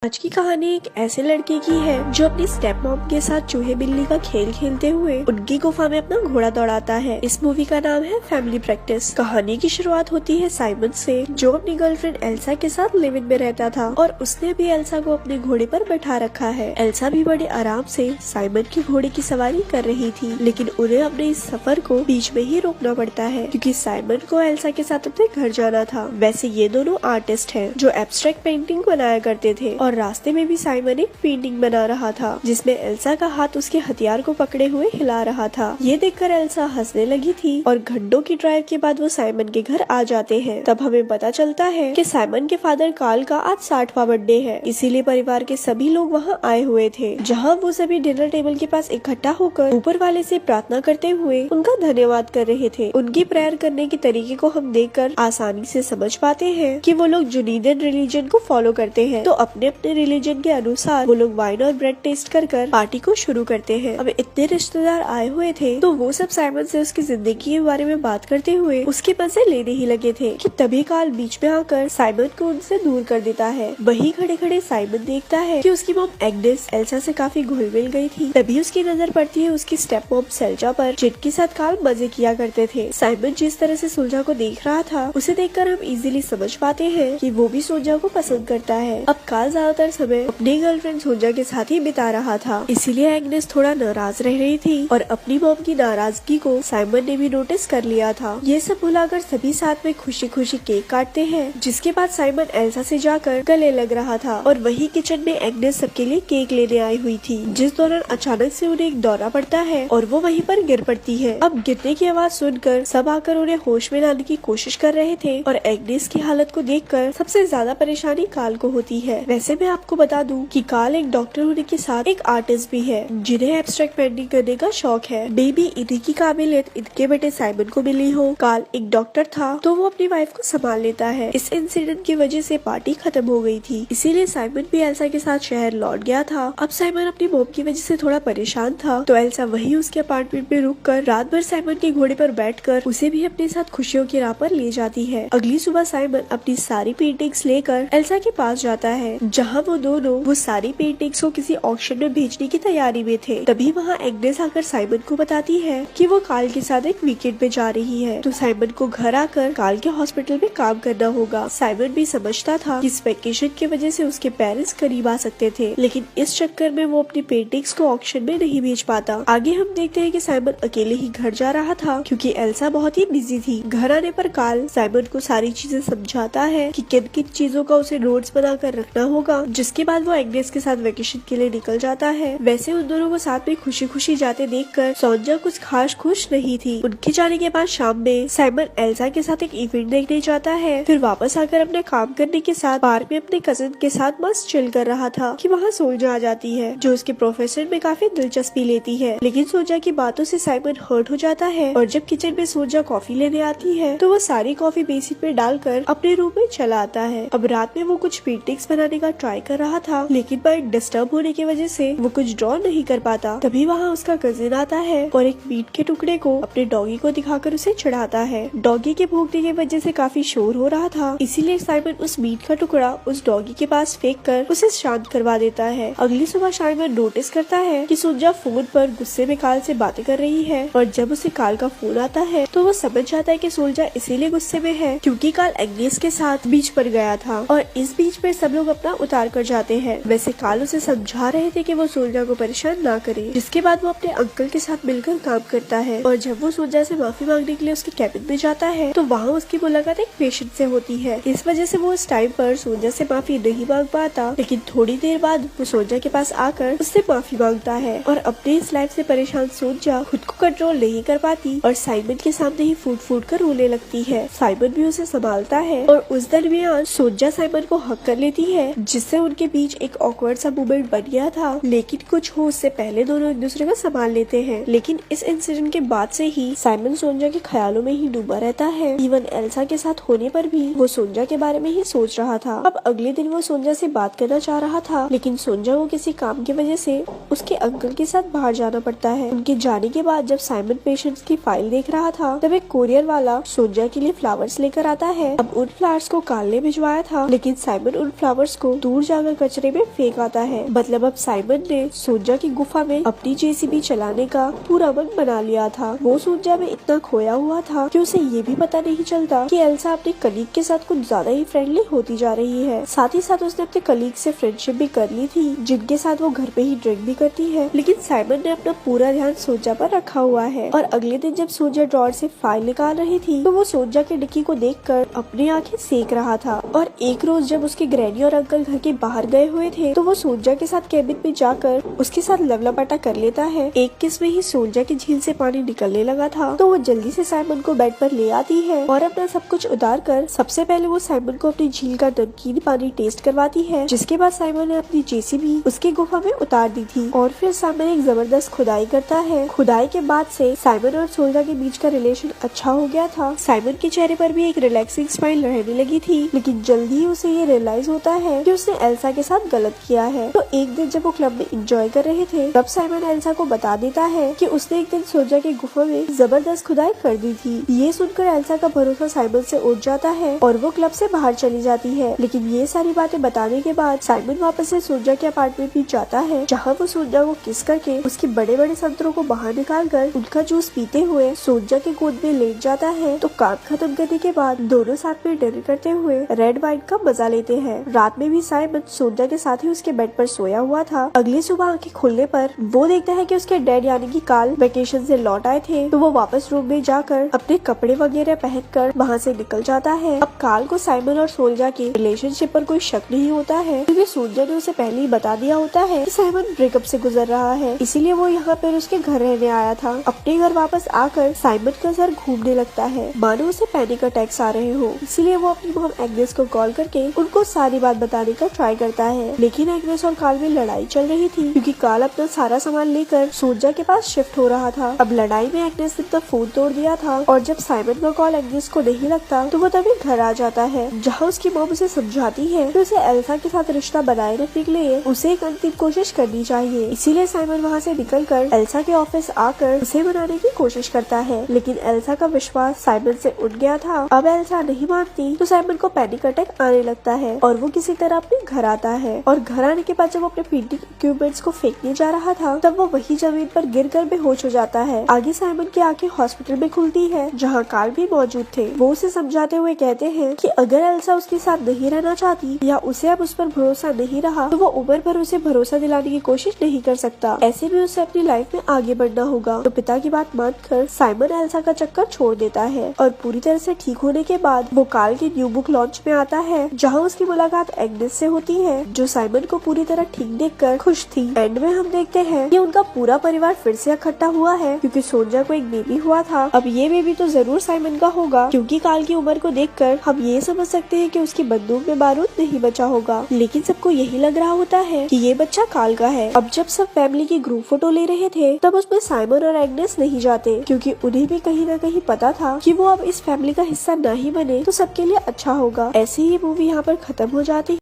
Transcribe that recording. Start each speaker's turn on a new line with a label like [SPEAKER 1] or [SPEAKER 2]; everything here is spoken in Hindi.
[SPEAKER 1] आज की कहानी एक ऐसे लड़के की है जो अपनी स्टेप मॉम के साथ चूहे बिल्ली का खेल खेलते हुए उनकी गुफा में अपना घोड़ा दौड़ाता है। इस मूवी का नाम है फैमिली प्रैक्टिस। कहानी की शुरुआत होती है साइमन से, जो अपनी गर्लफ्रेंड एल्सा के साथ लिव इन में रहता था और उसने भी एल्सा को अपने घोड़े पर बैठा रखा है। एल्सा भी बड़े आराम से साइमन के घोड़े की सवारी कर रही थी, लेकिन उन्हें अपने इस सफर को बीच में ही रोकना पड़ता है क्योंकि साइमन को एल्सा के साथ अपने घर जाना था। वैसे ये दोनों आर्टिस्ट हैं जो एब्स्ट्रैक्ट पेंटिंग बनाया करते थे और रास्ते में भी साइमन एक पेंटिंग बना रहा था जिसमें एल्सा का हाथ उसके हथियार को पकड़े हुए हिला रहा था। ये देखकर एल्सा हंसने लगी थी और घंटों की ड्राइव के बाद वो साइमन के घर आ जाते हैं। तब हमें पता चलता है कि साइमन के फादर कार्ल का आज 60वां बर्थडे है, इसीलिए परिवार के सभी लोग वहाँ आए हुए थे, जहाँ वो सभी डिनर टेबल के पास इकट्ठा होकर ऊपर वाले से प्रार्थना करते हुए उनका धन्यवाद कर रहे थे। उनकी प्रेयर करने के तरीके को हम देखकर आसानी से समझ पाते हैं कि वो लोग जुनीदियन रिलीजन को फॉलो करते हैं, तो अपने अपने रिलीजन के अनुसार वो लोग वाइन और ब्रेड टेस्ट कर पार्टी को शुरू करते हैं। अब इतने रिश्तेदार आए हुए थे तो वो सब साइमन से उसकी जिंदगी के बारे में बात करते हुए उसके मजे लेने ही लगे थे कि तभी कार्ल बीच में आकर साइमन को उनसे दूर कर देता है। वही खड़े खड़े साइमन देखता है कि उसकी मॉम एग्नेस एल्सा से काफी घुल मिल गई थी। तभी उसकी नजर पड़ती है उसकी स्टेप मॉम सेल्जा पर, जिनके साथ कार्ल मजे किया करते थे। साइमन जिस तरह से सोल्जा को देख रहा था उसे देखकर हम इजीली समझ पाते हैं कि वो भी सोल्जा को पसंद करता है। अब कार्ल ज्यादातर समय अपनी गर्लफ्रेंड सोल्जा के साथ ही बिता रहा था, इसीलिए एग्नेस थोड़ा नाराज रह रही थी और अपनी मॉम की नाराजगी को साइमन ने भी नोटिस कर लिया था। ये सब भुलाकर सभी साथ में खुशी खुशी केक काटते हैं, जिसके बाद साइमन एल्सा से जाकर गले लग रहा था और वही किचन में एग्नेस सबके लिए केक लेने आई हुई थी, जिस दौरान अचानक से उन्हें एक दौरा पड़ता है और वो वहीं पर गिर पड़ती है। अब गिरने की आवाज सुनकर सब आकर उन्हें होश में लाने की कोशिश कर रहे थे और एग्नेस की हालत को देखकर सबसे ज्यादा परेशानी कार्ल को होती है। वैसे मैं आपको बता दूं कि कार्ल एक डॉक्टर होने के साथ एक आर्टिस्ट भी है, जिन्हें एब्स्ट्रैक्ट पेंटिंग करने का शौक है। बेबी इन्हीं की काबिलियत इनके बेटे साइमन को मिली हो। कार्ल एक डॉक्टर था तो वो अपनी वाइफ को संभाल लेता है। इस इंसिडेंट की वजह से पार्टी खत्म हो गई थी, इसीलिए साइमन भी एल्सा के साथ शहर लौट गया था। अब साइमन अपनी मॉम की वजह से थोड़ा परेशान था, तो एल्सा वही उसके अपार्टमेंट में रुक कर रात भर साइमन के घोड़े पर बैठकर उसे भी अपने साथ खुशियों की राह पर ले जाती है। अगली सुबह साइमन अपनी सारी पेंटिंग्स लेकर एल्सा के पास जाता है, जहाँ वो दोनों वो सारी पेंटिंग्स को किसी ऑक्शन में बेचने की तैयारी में थे। तभी वहाँ एग्नेस आकर साइमन को बताती है कि वो कार्ल के साथ एक वीकेंड पे जा रही है, तो साइमन को घर आकर कार्ल के हॉस्पिटल में काम करना होगा। साइमन भी समझता था कि इस वेकेशन की वजह से उसके पेरेंट्स करीब आ सकते थे, लेकिन इस चक्कर में वो अपनी पेंटिंग्स को ऑक्शन में नहीं बेच पाता। आगे हम देखते हैं कि साइमन अकेले ही घर जा रहा था क्योंकि एल्सा बहुत ही बिजी थी। घर आने पर कार्ल साइमन को सारी चीजें समझाता है कि किन किन चीजों का उसे नोट्स बनाकर रखना होगा, जिसके बाद वो एग्नेस के साथ वेकेशन के लिए निकल जाता है। वैसे उन दोनों को साथ में खुशी खुशी जाते देखकर सोनिया कुछ खास खुश नहीं थी। उनके जाने के बाद शाम में साइमन एल्सा के साथ एक इवेंट देखने जाता है, फिर वापस आकर अपने काम करने के साथ पार्क में अपने कजिन के साथ मस्त चिल कर रहा था कि वहाँ सोल्जा आ जाती है, जो उसके प्रोफेसर में काफी दिलचस्पी लेती है। लेकिन सोल्जा की बातों से साइमन हर्ट हो जाता है और जब किचन में सोल्जा कॉफी लेने आती है तो वो सारी कॉफी बेसिन में डालकर अपने रूम में चला आता है। अब रात में वो कुछ पेंटिंग्स बनाने का ट्राई कर रहा था, लेकिन माइंड डिस्टर्ब होने की वजह से वो कुछ ड्रॉ नहीं कर पाता। तभी वहाँ उसका कजिन आता है और एक मीट के टुकड़े को अपने डॉगी को दिखाकर उसे चढ़ाता है। डॉगी के भौंकने की वजह से काफी शोर हो रहा था, इसीलिए साइमन उस मीट का टुकड़ा उस डॉगी के पास फेंक कर उसे शांत करवा देता है। अगली सुबह साइमन नोटिस करता है कि सोल्जा फोन पर गुस्से में कार्ल से बातें कर रही है और जब उसे कार्ल का फोन आता है तो वो समझ जाता है कि सोल्जा इसीलिए गुस्से में है क्योंकि कार्ल एग्नेस के साथ बीच पर गया था और इस बीच पर सब लोग अपना उतार कर जाते हैं। वैसे कार्ल उसे समझा रहे थे कि वो सोल्जा को परेशान ना करे, जिसके बाद वो अपने अंकल के साथ मिलकर काम करता है और जब वो सोल्जा से माफी मांगने के लिए उसके कैबिन में जाता है तो वहाँ उसकी मुलाकात एक पेशेंट से होती है। इस वजह से वो उस टाइम पर सोल्जा से माफी नहीं मांग पाता, लेकिन थोड़ी देर बाद वो सोल्जा के पास आकर उससे माफी मांगता है और अपने इस लाइफ से परेशान सोल्जा खुद को कंट्रोल नहीं कर पाती और साइमन के सामने ही फूट फूट कर रोने लगती है। साइमन भी उसे संभालता है और उस दरमियान सोल्जा साइमन को हक कर लेती है, जिससे उनके बीच एक ऑकवर्ड सा मूवमेंट बन गया था, लेकिन कुछ हो उससे पहले दोनों एक दूसरे को संभाल लेते हैं। लेकिन इस इंसिडेंट के बाद से ही साइमन सोल्जा के ख्यालों में ही डूबा रहता है। इवन एल्सा के साथ होने पर भी वो सोल्जा के बारे में ही सोच रहा था। अब अगले दिन वो सोल्जा से बात करना चाह रहा था, लेकिन सोल्जा को किसी काम की वजह से उसके अंकल के साथ बाहर जाना पड़ता है। उनके जाने के बाद जब साइमन पेशेंट्स की फाइल देख रहा था तब एक कोरियर वाला सोल्जा के लिए फ्लावर्स लेकर आता है। अब उन फ्लावर्स को कार्ल ने भिजवाया था, लेकिन साइमन उन फ्लावर्स को दूर जाकर कचरे में फेंक आता है। मतलब अब साइमन ने सोजा की गुफा में अपनी जेसीबी चलाने का पूरा मन बना लिया था। वो सोजा में इतना खोया हुआ था कि उसे ये भी पता नहीं चलता कि एल्सा अपने कलीग के साथ कुछ ज्यादा ही फ्रेंडली होती जा रही है। साथ ही साथ उसने अपने कलीग से फ्रेंडशिप भी कर ली थी, जिनके साथ वो घर पे ही ड्रिंक भी करती है। लेकिन साइमन ने अपना पूरा ध्यान सोजा पर रखा हुआ है। और अगले दिन जब सोजा ड्रॉर से फाइल निकाल रही थी तो वो सोजा के डिक्की को देखकर अपनी आंखें सेक रहा था। और एक रोज जब उसके ग्रैनी और अंकल घर के बाहर गए हुए थे तो वो सोजा के साथ कैबिन में जाकर उसके साथ लवलपाटा कर लेता है। एक किस में ही सोजा की झील से पानी निकलने लगा था तो वो जल्दी से साइमन को बेड पर ले आती है और अपना सब कुछ उतार कर सबसे पहले वो साइमन को अपनी झील का नमकीन पानी टेस्ट करवाती है। जिसके बाद साइमन ने अपनी जेसीबी उसकी गुफा में उतार दी थी और फिर साइमन एक जबरदस्त खुदाई करता है। खुदाई के बाद से साइमन और सोजा के बीच का रिलेशन अच्छा हो गया था। साइमन के चेहरे पर भी एक रिलैक्सिंग स्माइल रहने लगी थी, लेकिन जल्दी ही उसे ये रियलाइज होता है कि उसने एल्सा के साथ गलत किया है। तो एक दिन जब वो क्लब में एंजॉय कर रहे थे तब साइमन एल्सा को बता देता है कि उसने एक दिन सोजा की गुफा में जबरदस्त खुदाई कर दी थी। ये सुनकर एल्सा का भरोसा साइमन से उठ जाता है और वो क्लब से बाहर चली जाती है। लेकिन ये सारी बातें बताने के बाद साइमन वापस से सोजा के अपार्टमेंट में जाता है, जहाँ वो सोजा को किस करके उसके बड़े बड़े संतरों को बाहर निकाल कर उनका जूस पीते हुए सोजा के गोद में लेट जाता है। तो काम खत्म करने के बाद दोनों साथ में डिनर करते हुए रेड वाइन का मजा लेते हैं। रात में भी साइमन सोजा के साथ ही उसके बेड पर सोया हुआ था। अगली सुबह आंखें खुलने पर वो देखता है कि उसके डैड यानी कि कार्ल वेकेशन से लौट आए थे। तो वो वापस रूम में जाकर अपने कपड़े वगैरह पहनकर वहाँ से निकल जाता है। अब कार्ल को साइमन और सोजा के रिलेशनशिप पर कोई शक नहीं होता है, क्योंकि सोजा ने उसे पहले ही बता दिया होता है कि साइमन ब्रेकअप से गुजर रहा है, इसीलिए वो यहाँ पर उसके घर रहने आया था। अपने घर वापस आकर साइमन का सर घूमने लगता है, मानो उसे पैनिक अटैक्स आ रहे हो। इसीलिए वो अपनी मॉम एग्नेस को कॉल करके उनको सारी बात बताने का ट्राई करता है। लेकिन एग्नेस और कार्ल में लड़ाई चल रही थी, क्योंकि कार्ल अपना सारा सामान लेकर सोजा के पास शिफ्ट हो रहा था। अब लड़ाई में एग्नेस ने अपना फोन तोड़ दिया था और जब साइमन का कॉल एग्नेस को नहीं लगता तो वो तभी घर आ जाता है, जहाँ उसकी मॉम उसे समझाती है कि उसे एल्सा के साथ रिश्ता बनाए रखने के लिए उसे एक अंतिम कोशिश करनी चाहिए। इसीलिए साइमन वहाँ से निकलकर एल्सा के ऑफिस आकर उसे मनाने की कोशिश करता है, लेकिन एल्सा का विश्वास साइमन से उठ गया था। अब एल्सा नहीं मानती तो साइमन को पैनिक अटैक आने लगता है और वो किसी तरह अपने घर आता है। और घर आने के बाद जब वो अपने पेंटिंग इक्विपमेंट्स को फेंकने जा रहा था तब वो वही जमीन पर गिरकर बेहोश हो जाता है। आगे साइमन की आंखें हॉस्पिटल में खुलती है, जहाँ कार्ल भी मौजूद थे। वो उसे समझाते हुए कहते हैं कि अगर एल्सा उसके साथ नहीं रहना चाहती या उसे अब उस पर भरोसा नहीं रहा तो वो उम्र भर उसे भरोसा दिलाने की कोशिश नहीं कर सकता। ऐसे में उसे अपनी लाइफ में आगे बढ़ना होगा। तो पिता की बात मानकर साइमन एल्सा का चक्कर छोड़ देता है और पूरी तरह से ठीक होने के बाद वो कार्ल की न्यू बुक लॉन्च में आता है, जहाँ उसकी मुलाकात एग्नेस से होती है, जो साइमन को पूरी तरह ठीक देखकर खुश थी। एंड में हम देखते हैं कि उनका पूरा परिवार फिर से इकट्ठा हुआ है, क्योंकि सोजा को एक बेबी हुआ था। अब ये बेबी तो जरूर साइमन का होगा, क्योंकि कार्ल की उम्र को देखकर हम ये समझ सकते हैं कि उसकी बंदूक में बारूद नहीं बचा होगा। लेकिन सबको यही लग रहा होता है कि ये बच्चा कार्ल का है। अब जब सब फैमिली की ग्रुप फोटो ले रहे थे तब उसमें साइमन और एग्नेस नहीं जाते, क्योंकि उन्हें भी कहीं न कहीं पता था कि वो अब इस फैमिली का हिस्सा नहीं बने तो सबके लिए अच्छा होगा। ऐसे ही मूवी यहाँ पर खत्म हो जाती।